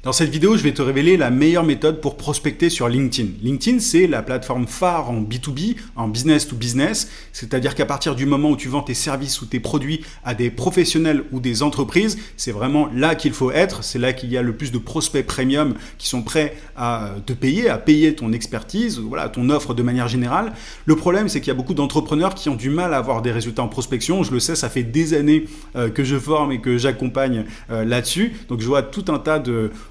Dans cette vidéo, je vais te révéler la meilleure méthode pour prospecter sur LinkedIn. LinkedIn, c'est la plateforme phare en B2B, en business to business, c'est-à-dire qu'à partir du moment où tu vends tes services ou tes produits à des professionnels ou des entreprises, c'est vraiment là qu'il faut être, c'est là qu'il y a le plus de prospects premium qui sont prêts à te payer, à payer ton expertise, voilà, ton offre de manière générale. Le problème, c'est qu'il y a beaucoup d'entrepreneurs qui ont du mal à avoir des résultats en prospection. Je le sais, ça fait des années que je forme et que j'accompagne là-dessus. Donc je vois tout un tas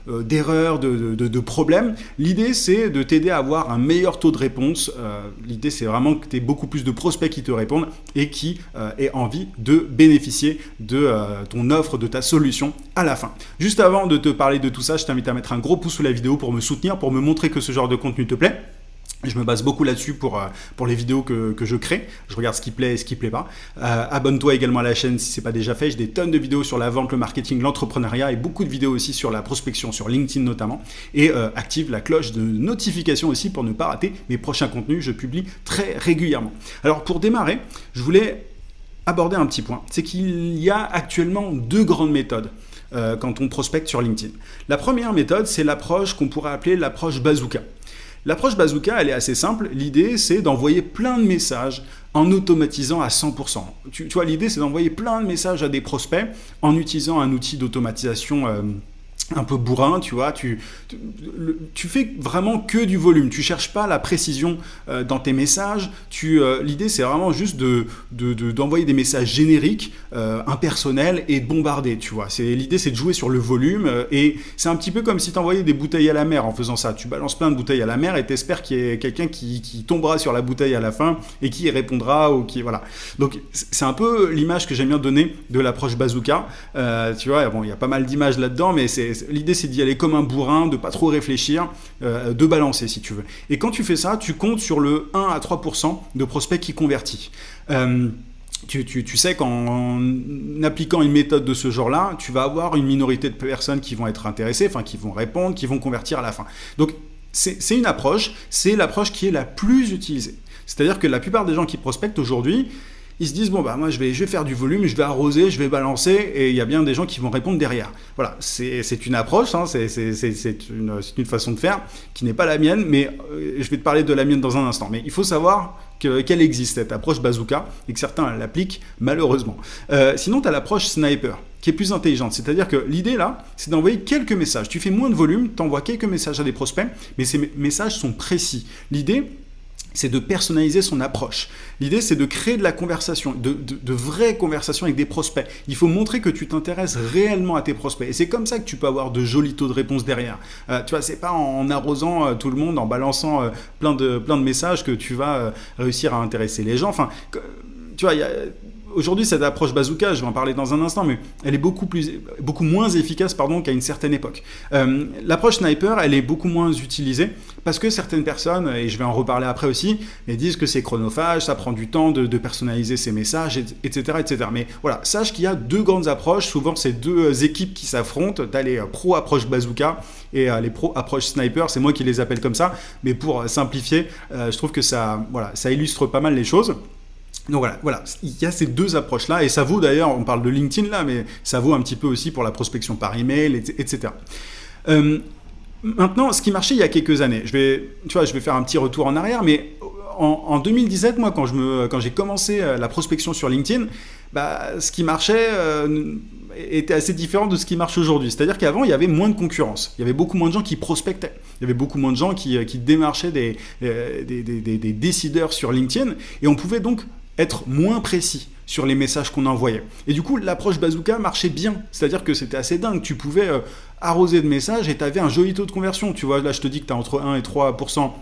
d'erreurs, de problèmes. L'idée, c'est de t'aider à avoir un meilleur taux de réponse. L'idée, c'est vraiment que tu aies beaucoup plus de prospects qui te répondent et qui aient envie de bénéficier de ton offre, de ta solution à la fin. Juste avant de te parler de tout ça, je t'invite à mettre un gros pouce sous la vidéo pour me soutenir, pour me montrer que ce genre de contenu te plaît. Je me base beaucoup là-dessus pour les vidéos que je crée. Je regarde ce qui plaît et ce qui plaît pas. Abonne-toi également à la chaîne si ce n'est pas déjà fait. J'ai des tonnes de vidéos sur la vente, le marketing, l'entrepreneuriat et beaucoup de vidéos aussi sur la prospection, sur LinkedIn notamment. Et active la cloche de notification aussi pour ne pas rater mes prochains contenus. Je publie très régulièrement. Alors pour démarrer, je voulais aborder un petit point. C'est qu'il y a actuellement deux grandes méthodes quand on prospecte sur LinkedIn. La première méthode, c'est l'approche qu'on pourrait appeler l'approche bazooka. L'approche bazooka, elle est assez simple. L'idée, c'est d'envoyer plein de messages en automatisant à 100%. Tu vois, l'idée, c'est d'envoyer plein de messages à des prospects en utilisant un outil d'automatisation un peu bourrin, tu vois, tu fais vraiment que du volume, tu cherches pas la précision dans tes messages, l'idée c'est vraiment juste d'envoyer des messages génériques, impersonnels et de bombarder, tu vois. L'idée c'est de jouer sur le volume et c'est un petit peu comme si tu envoyais des bouteilles à la mer en faisant ça. Tu balances plein de bouteilles à la mer et t'espères qu'il y ait quelqu'un qui tombera sur la bouteille à la fin et qui y répondra ou qui, voilà. Donc c'est un peu l'image que j'aime bien donner de l'approche bazooka. Tu vois, bon, il y a pas mal d'images là-dedans, mais l'idée, c'est d'y aller comme un bourrin, de pas trop réfléchir, de balancer si tu veux. Et quand tu fais ça, tu comptes sur le 1 à 3% de prospects qui convertit. Tu sais qu'en appliquant une méthode de ce genre-là, tu vas avoir une minorité de personnes qui vont être intéressées, enfin qui vont répondre, qui vont convertir à la fin. Donc, c'est une approche, c'est l'approche qui est la plus utilisée. C'est-à-dire que la plupart des gens qui prospectent aujourd'hui, ils se disent, bon, bah, moi, je vais faire du volume, je vais arroser, je vais balancer, et il y a bien des gens qui vont répondre derrière. Voilà, c'est une approche, hein, c'est une façon de faire qui n'est pas la mienne, mais je vais te parler de la mienne dans un instant. Mais il faut savoir qu'elle existe, cette approche bazooka, et que certains l'appliquent malheureusement. Sinon, tu as l'approche sniper, qui est plus intelligente. C'est-à-dire que l'idée, là, c'est d'envoyer quelques messages. Tu fais moins de volume, tu envoies quelques messages à des prospects, mais ces messages sont précis. L'idée, c'est de personnaliser son approche. L'idée, c'est de créer de la conversation, de vraies conversations avec des prospects. Il faut montrer que tu t'intéresses réellement à tes prospects. Et c'est comme ça que tu peux avoir de jolis taux de réponse derrière. Tu vois, c'est pas en arrosant tout le monde, en balançant plein de messages que tu vas réussir à intéresser les gens. Enfin, tu vois, aujourd'hui, cette approche bazooka, je vais en parler dans un instant, mais elle est beaucoup moins efficace qu'à une certaine époque. L'approche sniper, elle est beaucoup moins utilisée parce que certaines personnes, et je vais en reparler après aussi, elles disent que c'est chronophage, ça prend du temps de personnaliser ces messages, etc., etc. Mais voilà, sache qu'il y a deux grandes approches. Souvent, c'est deux équipes qui s'affrontent. Tu as les pro approche bazooka et les pro approche sniper. C'est moi qui les appelle comme ça. Mais pour simplifier, je trouve que ça illustre pas mal les choses. Donc voilà, il y a ces deux approches-là, et ça vaut d'ailleurs, on parle de LinkedIn là, mais ça vaut un petit peu aussi pour la prospection par email, etc. Maintenant, ce qui marchait il y a quelques années, je vais faire un petit retour en arrière, mais en 2017, moi, quand j'ai commencé la prospection sur LinkedIn, bah, ce qui marchait était assez différent de ce qui marche aujourd'hui. C'est-à-dire qu'avant, il y avait moins de concurrence. Il y avait beaucoup moins de gens qui prospectaient. Il y avait beaucoup moins de gens qui démarchaient des décideurs sur LinkedIn, et on pouvait donc être moins précis sur les messages qu'on envoyait. Et du coup, l'approche bazooka marchait bien. C'est-à-dire que c'était assez dingue. Tu pouvais arroser de messages et tu avais un joli taux de conversion. Tu vois, là, je te dis que tu as entre 1 et 3%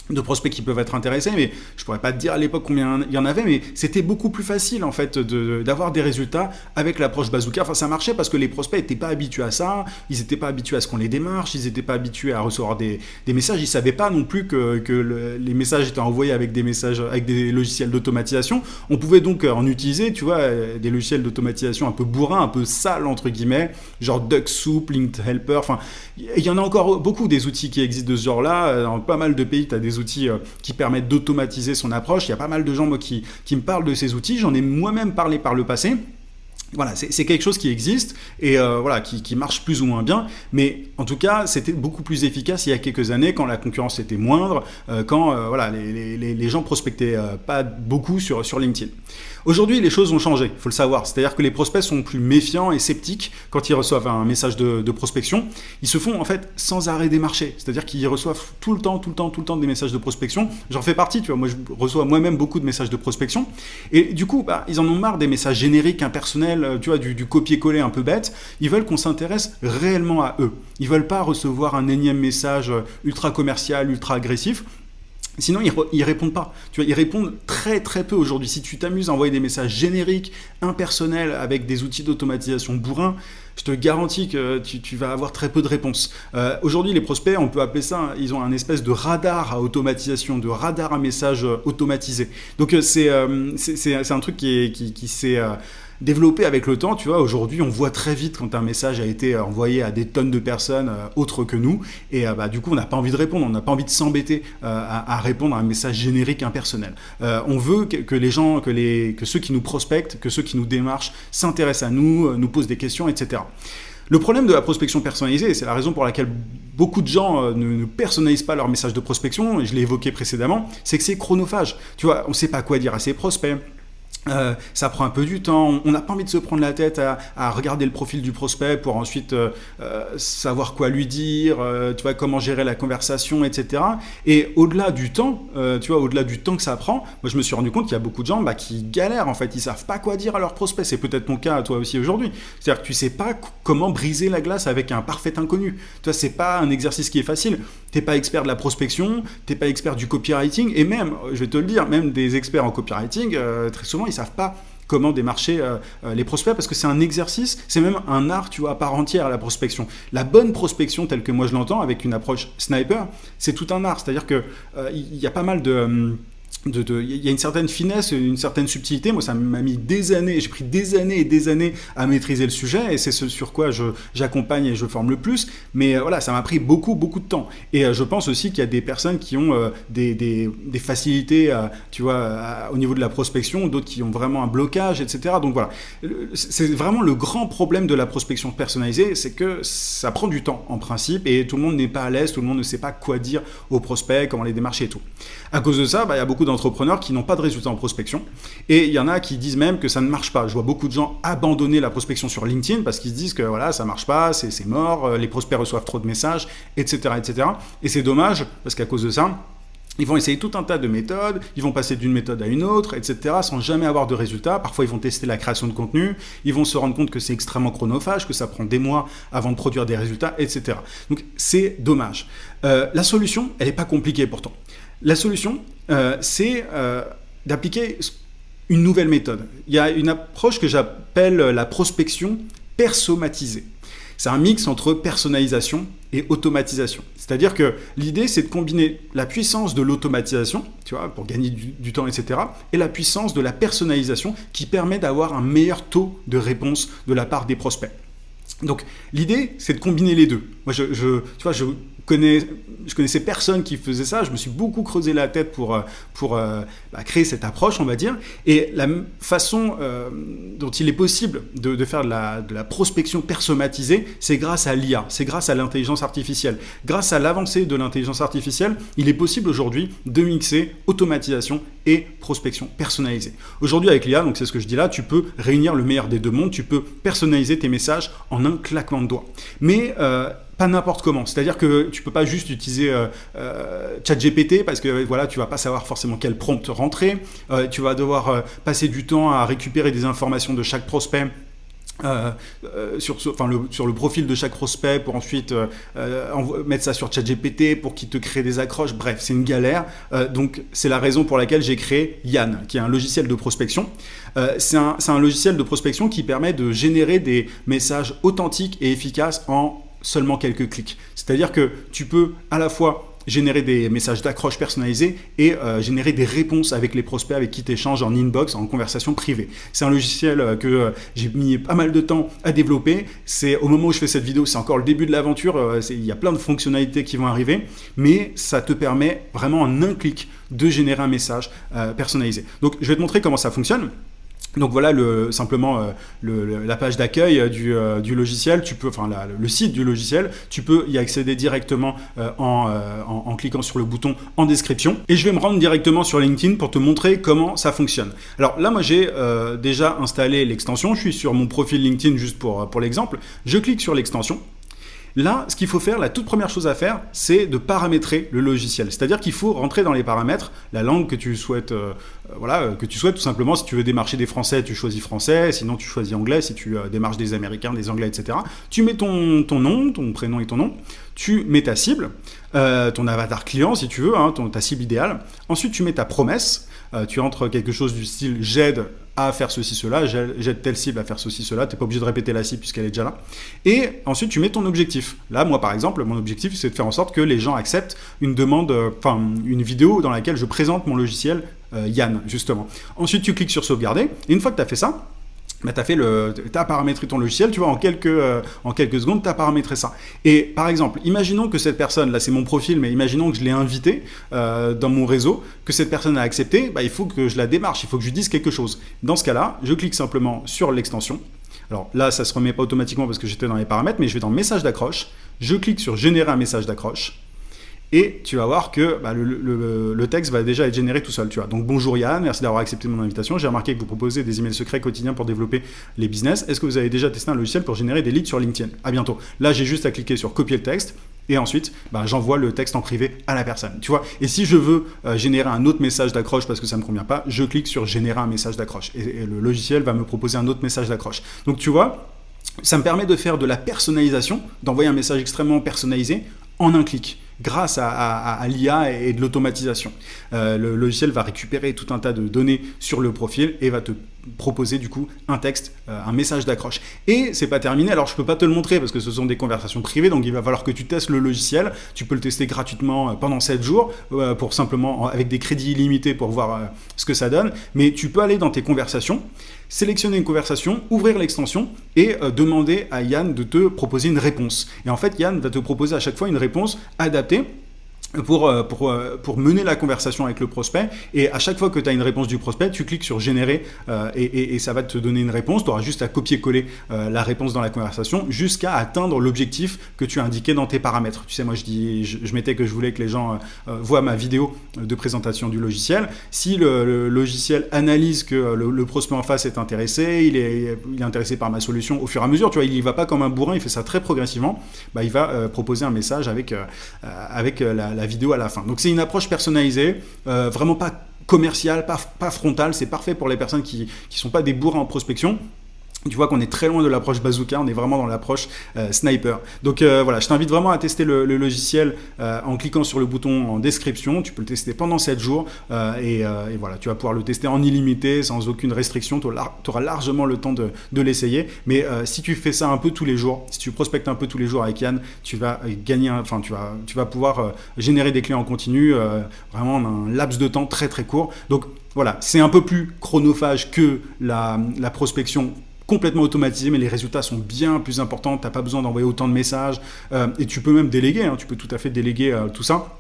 de prospects qui peuvent être intéressés, mais je pourrais pas te dire à l'époque combien il y en avait, mais c'était beaucoup plus facile en fait d'avoir des résultats avec l'approche bazooka. Enfin, ça marchait parce que les prospects n'étaient pas habitués à ça, ils n'étaient pas habitués à ce qu'on les démarche, ils n'étaient pas habitués à recevoir des messages, ils savaient pas non plus que les messages étaient envoyés avec des logiciels d'automatisation. On pouvait donc en utiliser, tu vois, des logiciels d'automatisation un peu bourrins, un peu sales entre guillemets, genre DuckSoup, LinkHelper. Enfin, il y en a encore beaucoup des outils qui existent de ce genre-là. Dans pas mal de pays, tu as des outils qui permettent d'automatiser son approche. Il y a pas mal de gens moi, qui me parlent de ces outils. J'en ai moi-même parlé par le passé. Voilà, c'est quelque chose qui existe et voilà, qui marche plus ou moins bien, mais en tout cas, c'était beaucoup plus efficace il y a quelques années quand la concurrence était moindre, quand voilà, les gens prospectaient pas beaucoup sur LinkedIn. Aujourd'hui, les choses ont changé, il faut le savoir. C'est-à-dire que les prospects sont plus méfiants et sceptiques quand ils reçoivent un message de prospection. Ils se font en fait sans arrêt démarcher. C'est-à-dire qu'ils reçoivent tout le temps des messages de prospection. J'en fais partie, tu vois. Moi, je reçois moi-même beaucoup de messages de prospection. Et du coup, ils en ont marre des messages génériques, impersonnels, tu vois, du copier-coller un peu bête. Ils veulent qu'on s'intéresse réellement à eux. Ils veulent pas recevoir un énième message ultra commercial, ultra agressif. Sinon, ils répondent pas. Tu vois, ils répondent très très peu aujourd'hui. Si tu t'amuses à envoyer des messages génériques, impersonnels, avec des outils d'automatisation bourrins, je te garantis que tu vas avoir très peu de réponses. Aujourd'hui, les prospects, on peut appeler ça, ils ont un espèce de radar à automatisation, de radar à message automatisé. Donc c'est un truc qui s'est développé avec le temps. Tu vois, aujourd'hui, on voit très vite quand un message a été envoyé à des tonnes de personnes autres que nous, et du coup, on n'a pas envie de répondre, on n'a pas envie de s'embêter à répondre à un message générique impersonnel. On veut que les gens, que ceux qui nous prospectent, que ceux qui nous démarchent s'intéressent à nous, nous posent des questions, etc. Le problème de la prospection personnalisée, et c'est la raison pour laquelle beaucoup de gens ne personnalisent pas leur message de prospection, et je l'ai évoqué précédemment, c'est que c'est chronophage. Tu vois, on ne sait pas quoi dire à ses prospects. Ça prend un peu du temps, on n'a pas envie de se prendre la tête à regarder le profil du prospect pour ensuite savoir quoi lui dire, tu vois, comment gérer la conversation, etc. Et au-delà du temps, tu vois, au-delà du temps que ça prend, moi je me suis rendu compte qu'il y a beaucoup de gens qui galèrent en fait, ils savent pas quoi dire à leur prospect. C'est peut-être ton cas toi aussi aujourd'hui. C'est-à-dire que tu sais pas comment briser la glace avec un parfait inconnu. Tu vois, c'est pas un exercice qui est facile. T'es pas expert de la prospection, t'es pas expert du copywriting, et même, je vais te le dire, même des experts en copywriting, très souvent, ils savent pas comment démarcher les prospects, parce que c'est un exercice, c'est même un art, tu vois, à part entière, la prospection. La bonne prospection, telle que moi je l'entends, avec une approche sniper, c'est tout un art. C'est-à-dire que il y a pas mal il y a une certaine finesse, une certaine subtilité. Moi, ça m'a mis des années, j'ai pris des années et des années à maîtriser le sujet, et c'est ce sur quoi j'accompagne et je forme le plus. Mais voilà, ça m'a pris beaucoup de temps. Et je pense aussi qu'il y a des personnes qui ont des facilités, tu vois, au niveau de la prospection, d'autres qui ont vraiment un blocage, etc. Donc voilà, c'est vraiment le grand problème de la prospection personnalisée, c'est que ça prend du temps en principe, et tout le monde n'est pas à l'aise, tout le monde ne sait pas quoi dire aux prospects, comment les démarcher et tout. À cause de ça, il y a beaucoup d'entrepreneurs qui n'ont pas de résultats en prospection, et il y en a qui disent même que ça ne marche pas. Je vois beaucoup de gens abandonner la prospection sur LinkedIn parce qu'ils se disent que voilà, ça marche pas, c'est mort, les prospects reçoivent trop de messages, etc. Et c'est dommage, parce qu'à cause de ça, ils vont essayer tout un tas de méthodes, ils vont passer d'une méthode à une autre, etc., sans jamais avoir de résultats. Parfois, ils vont tester la création de contenu, ils vont se rendre compte que c'est extrêmement chronophage, que ça prend des mois avant de produire des résultats, etc. Donc, c'est dommage. La solution, elle n'est pas compliquée pourtant. La solution, c'est d'appliquer une nouvelle méthode. Il y a une approche que j'appelle la prospection persommatisée. C'est un mix entre personnalisation et automatisation. C'est-à-dire que l'idée, c'est de combiner la puissance de l'automatisation, tu vois, pour gagner du temps, etc., et la puissance de la personnalisation qui permet d'avoir un meilleur taux de réponse de la part des prospects. Donc, l'idée, c'est de combiner les deux. Moi, tu vois, je connaissais personne qui faisait ça. Je me suis beaucoup creusé la tête pour créer cette approche, on va dire. Et la façon dont il est possible de faire de la prospection persommatisée, c'est grâce à l'IA, c'est grâce à l'intelligence artificielle. Grâce à l'avancée de l'intelligence artificielle, il est possible aujourd'hui de mixer automatisation et prospection personnalisée. Aujourd'hui, avec l'IA, donc c'est ce que je dis là, tu peux réunir le meilleur des deux mondes, tu peux personnaliser tes messages en un claquement de doigts. Mais pas n'importe comment. C'est-à-dire que tu peux pas juste utiliser ChatGPT parce que voilà, tu vas pas savoir forcément quel prompt rentrer. Tu vas devoir passer du temps à récupérer des informations de chaque prospect. Sur le profil de chaque prospect pour ensuite mettre ça sur ChatGPT pour qu'il te crée des accroches. Bref, c'est une galère. Donc, c'est la raison pour laquelle j'ai créé Yann, qui est un logiciel de prospection. C'est un logiciel de prospection qui permet de générer des messages authentiques et efficaces en seulement quelques clics. C'est-à-dire que tu peux à la fois générer des messages d'accroche personnalisés et générer des réponses avec les prospects avec qui tu échanges en inbox, en conversation privée. C'est un logiciel que j'ai mis pas mal de temps à développer. C'est au moment où je fais cette vidéo, c'est encore le début de l'aventure. Il y a plein de fonctionnalités qui vont arriver, mais ça te permet vraiment en un clic de générer un message personnalisé. Donc, je vais te montrer comment ça fonctionne. Donc voilà simplement la page d'accueil du logiciel. Tu peux, enfin le site du logiciel, tu peux y accéder directement en cliquant sur le bouton en description. Et je vais me rendre directement sur LinkedIn pour te montrer comment ça fonctionne. Alors là, moi j'ai déjà installé l'extension. Je suis sur mon profil LinkedIn juste pour l'exemple. Je clique sur l'extension. Là, ce qu'il faut faire, la toute première chose à faire, c'est de paramétrer le logiciel. C'est-à-dire qu'il faut rentrer dans les paramètres la langue que tu souhaites, que tu souhaites tout simplement. Si tu veux démarcher des Français, tu choisis français. Sinon, tu choisis anglais. Si tu démarches des Américains, des Anglais, etc. Tu mets ton nom, ton prénom et ton nom. Tu mets ta cible, ton avatar client, si tu veux, ta cible idéale. Ensuite, tu mets ta promesse. Tu entres quelque chose du style « j'aide à faire ceci, cela, j'aide telle cible à faire ceci, cela », tu n'es pas obligé de répéter la cible puisqu'elle est déjà là. Et ensuite, tu mets ton objectif. Là, moi, par exemple, mon objectif, c'est de faire en sorte que les gens acceptent une demande, une vidéo dans laquelle je présente mon logiciel Yann, justement. Ensuite, tu cliques sur « sauvegarder » et une fois que tu as fait ça, bah, t'as paramétré ton logiciel, tu vois, en quelques secondes, tu as paramétré ça. Et par exemple, imaginons que cette personne, là c'est mon profil, mais imaginons que je l'ai invité dans mon réseau, que cette personne a accepté, bah, il faut que je la démarche, il faut que je lui dise quelque chose. Dans ce cas-là, je clique simplement sur l'extension. Alors là, ça ne se remet pas automatiquement parce que j'étais dans les paramètres, mais je vais dans message d'accroche, je clique sur générer un message d'accroche. Et tu vas voir que le texte va déjà être généré tout seul. Tu vois. Donc bonjour Yann, merci d'avoir accepté mon invitation. J'ai remarqué que vous proposez des emails secrets quotidiens pour développer les business. Est-ce que vous avez déjà testé un logiciel pour générer des leads sur LinkedIn? À bientôt. Là, j'ai juste à cliquer sur copier le texte. Et ensuite, j'envoie le texte en privé à la personne. Tu vois. Et si je veux générer un autre message d'accroche parce que ça ne me convient pas, je clique sur générer un message d'accroche. Et le logiciel va me proposer un autre message d'accroche. Donc tu vois, ça me permet de faire de la personnalisation, d'envoyer un message extrêmement personnalisé en un clic, grâce à l'IA et de l'automatisation. Le logiciel va récupérer tout un tas de données sur le profil et va te proposer du coup un texte, un message d'accroche. Et c'est pas terminé, alors je peux pas te le montrer parce que ce sont des conversations privées, donc il va falloir que tu testes le logiciel. Tu peux le tester gratuitement pendant 7 jours, pour simplement, avec des crédits illimités pour voir ce que ça donne. Mais tu peux aller dans tes conversations, sélectionner une conversation, ouvrir l'extension et demander à Yann de te proposer une réponse. Et en fait, Yann va te proposer à chaque fois une réponse adaptée pour mener la conversation avec le prospect. Et à chaque fois que tu as une réponse du prospect, tu cliques sur générer et ça va te donner une réponse. Tu auras juste à copier-coller la réponse dans la conversation jusqu'à atteindre l'objectif que tu as indiqué dans tes paramètres. Tu sais, moi je mettais que je voulais que les gens voient ma vidéo de présentation du logiciel. Si le logiciel analyse que le prospect en face est intéressé, il est intéressé par ma solution au fur et à mesure, tu vois, il ne va pas comme un bourrin, il fait ça très progressivement, il va proposer un message avec la vidéo à la fin. Donc c'est une approche personnalisée, vraiment pas commerciale, pas frontale, c'est parfait pour les personnes qui sont pas des bourrins en prospection. Tu vois qu'on est très loin de l'approche bazooka, on est vraiment dans l'approche sniper. Donc voilà, je t'invite vraiment à tester le logiciel en cliquant sur le bouton en description. Tu peux le tester pendant 7 jours et voilà, tu vas pouvoir le tester en illimité, sans aucune restriction. Tu auras largement le temps de l'essayer. Mais si tu fais ça un peu tous les jours, si tu prospectes un peu tous les jours avec Yann, tu vas gagner, tu vas pouvoir générer des clients en continu vraiment en un laps de temps très très court. Donc voilà, c'est un peu plus chronophage que la prospection complètement automatisé, mais les résultats sont bien plus importants. Tu n'as pas besoin d'envoyer autant de messages et tu peux même déléguer, tu peux tout à fait déléguer tout ça.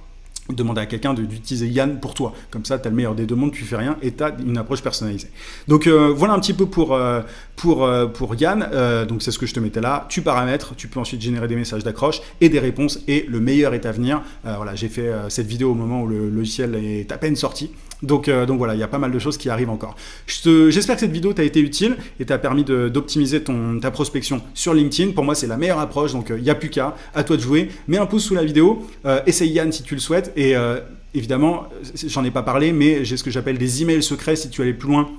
Demander à quelqu'un d'utiliser Yann pour toi. Comme ça, tu as le meilleur des deux mondes, tu fais rien et tu as une approche personnalisée. Donc voilà un petit peu pour Yann. Donc c'est ce que je te mettais là. Tu paramètres, tu peux ensuite générer des messages d'accroche et des réponses et le meilleur est à venir. Voilà, j'ai fait cette vidéo au moment où le logiciel est à peine sorti. Donc voilà, il y a pas mal de choses qui arrivent encore. J'espère que cette vidéo t'a été utile et t'a permis d'optimiser ta prospection sur LinkedIn. Pour moi, c'est la meilleure approche, donc il n'y a plus qu'à toi de jouer. Mets un pouce sous la vidéo, essaye Yann si tu le souhaites et évidemment, j'en ai pas parlé, mais j'ai ce que j'appelle des emails secrets si tu veux aller plus loin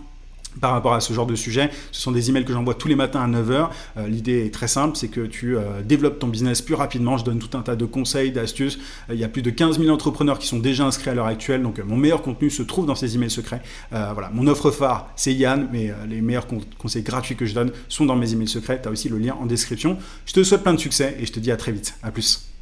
par rapport à ce genre de sujet. Ce sont des emails que j'envoie tous les matins à 9h. L'idée est très simple, c'est que tu développes ton business plus rapidement. Je donne tout un tas de conseils, d'astuces. Il y a plus de 15 000 entrepreneurs qui sont déjà inscrits à l'heure actuelle. Donc mon meilleur contenu se trouve dans ces emails secrets. Voilà, mon offre phare, c'est Yann, mais les meilleurs conseils gratuits que je donne sont dans mes emails secrets. Tu as aussi le lien en description. Je te souhaite plein de succès et je te dis à très vite. À plus.